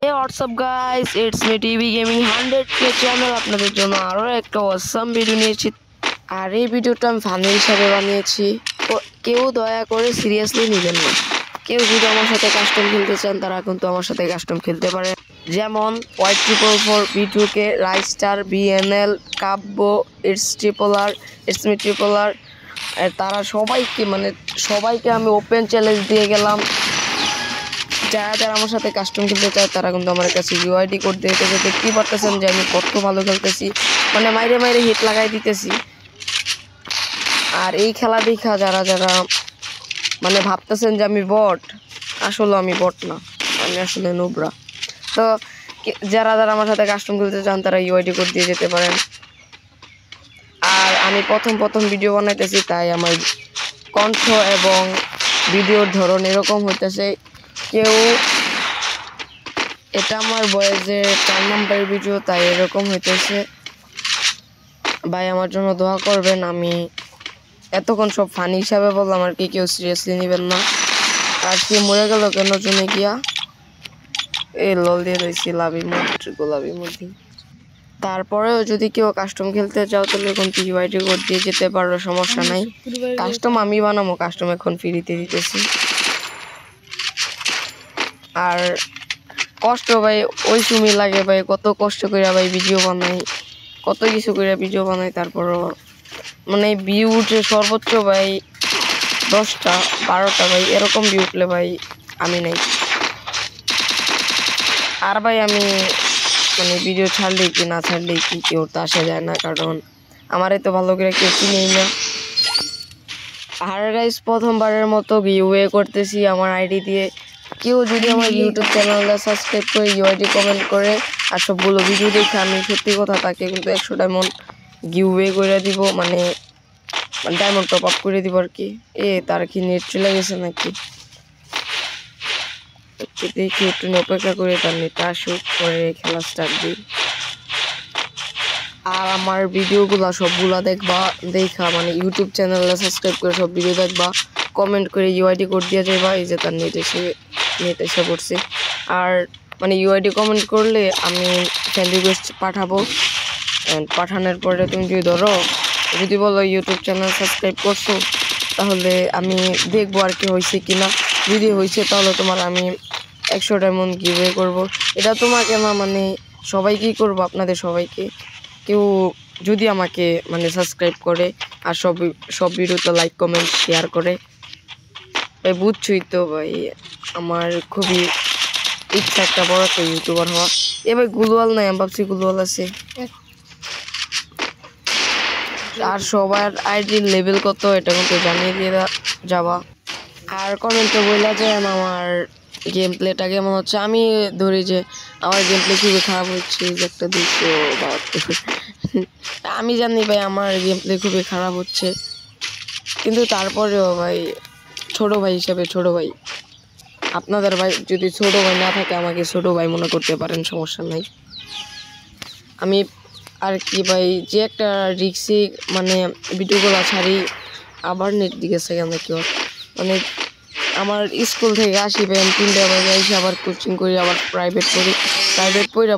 Hey, what's up guys? It's me TV Gaming 100K channel আপনাদের জন্য আরো একটা অসাম ভিডিও নিয়েছি। আর এই ভিডিওটা আমি ফানি হিসাবে বানিয়েছি, কেউ দয়া করে সিরিয়াসলি নেবেন না। কেউ যদি আমার সাথে কাস্টম খেলতে চান তারা কিন্তু আমার সাথে কাস্টম খেলতে পারে, যেমন Y444, B2K, Raistar, BNL, Kabya, it's Tripler, it's me Tripler. তারা সবাইকে আমি ওপেন চ্যালেঞ্জ দিয়ে গেলাম। যারা আমার সাথে কাস্টম খেলতে চায় তারা কিন্তু আমার কাছে ইউআইডি কোড দিতে দেখতেই পারতেছেন যে আমি কত ভালো খেলতেছি, মাইরে হিট লাগাই দিতেছি। আর এই খেলা দেখা যারা ভাবতেছেন যে আমি বট, আসলে আমি বট না, আমি আসলে নুবরা। তো যারা আমার সাথে কাস্টম খেলতে চান তারা ইউআইডি কোড দিয়ে যেতে পারেন। আর আমি প্রথম ভিডিও বানাইতেছি, তাই আমার কণ্ঠ এবং ভিডিওর ধরন এরকম হইতেছে। এটা আমার বয়সের 4 নম্বরের ভিডিও, তাই এরকম হইতেছে। ভাই আমার জন্য দোয়া করবেন। আমি এতক্ষণ সব ফানি হিসাবে বললাম আর কি, কেউ সিরিয়াসলি নেবেন না। আর সে মরে গেল কেন জন্য গিয়া এই লল দিয়ে রয়েছি গোলাপি মধ্যে। তারপরেও যদি কেউ কাস্টম খেলতে চাও তাহলে কিন্তু ইউআইডি কোড দিয়ে যেতে পারো, সমস্যা নাই। কাস্টম আমি বানাবো, কাস্টম এখন ফ্রিতে দিতেছি। আর কষ্ট ভাই ওই সময় লাগে ভাই, কত কষ্ট করে ভাই ভিডিও বানাই, কত কিছু করে ভিডিও বানাই, তারপরও ভিউ উঠে সর্বোচ্চ ভাই 10টা 12টা ভাই, এরকম ভিউ উঠলে ভাই আমি নাই। আর ভাই আমি ভিডিও ছাড়লেই কি না ছাড়লেই কি কেউ তো আসা যায় না, কারণ আমারে তো ভালো করে কেউ চিনেই না। আর গাইস প্রথমবারের মতো গিভওয়ে করতেছি আমার আইডি দিয়ে। কেউ যদি আমার ইউটিউব চ্যানেলটা সাবস্ক্রাইব করে ইউআইডি কমেন্ট করে আর সবগুলো ভিডিও দেখে, আমি সত্যি কথা তাকে কিন্তু 100 ডায়মন্ড গিভওয়ে করে দিব, ডায়মন্ড টপ আপ করে দিব আর কি। তার কি নেট চলে গেছে নাকি দেখি, একটু অপেক্ষা করে তার নেট আসুক, পরে খেলা স্টার্ট দিই। আর আমার ভিডিওগুলো সবগুলা দেখা ইউটিউব চ্যানেলটা সাবস্ক্রাইব করে সব ভিডিও দেখবা, কমেন্ট করে ইউআইডি কোড দিয়ে যাইবা। এই যে তার নেট এসে পড়ছে। আর ইউআইডি কমেন্ট করলে আমি ফ্রেন্ড রিকোয়েস্ট পাঠাবো। পাঠানোর পরে তুমি যদি বলো ইউটিউব চ্যানেল সাবস্ক্রাইব করছো, তাহলে আমি দেখবো আর কি হয়েছে কিনা। যদি হয়েছে তাহলে তোমার আমি 100 ডায়মন্ড গিভওয়ে করব। এটা তোমাকে না, সবাইকেই করবো, আপনাদের সবাইকে। কেউ যদি আমাকে সাবস্ক্রাইব করে আর সব ভিডিওতে লাইক কমেন্ট শেয়ার করে, ভাই বুঝছই তো ভাই আমার খুবই ইচ্ছা একটা বড় একটা ইউটিউবার হওয়া। ভাই গুলওয়াল নাই, আমি ভাবছি গুলওয়াল আছে। আর সবার আইডির লেভেল কত এটা কিন্তু জানিয়ে দিয়ে যাবা। আর কমেন্টে বললা যে আমার গেম প্লেটা কেমন হচ্ছে। আমি ধরি যে আমার গেম প্লে খুবই খারাপ হচ্ছে, যে একটা 272। আমি জানি ভাই আমার গেম প্লে খুবই খারাপ হচ্ছে, কিন্তু তারপরেও ভাই ছোট ভাই হিসেবে, ছোট ভাই আপনাদের ভাই যদি ছোট ভাই না থাকে আমাকে ছোট ভাই মনে করতে পারেন, সমস্যা নাই। আমি আর কি ভাই যে একটা রিক্সি ভিডিওগুলো ছাড়ি, আবার নেট দিকে সেখানে কেউ আমার স্কুল থেকে আসি ভাই 3টা বাজে, এসে আবার কোচিং করি, আবার প্রাইভেট পড়ি, প্রাইভেট পড়া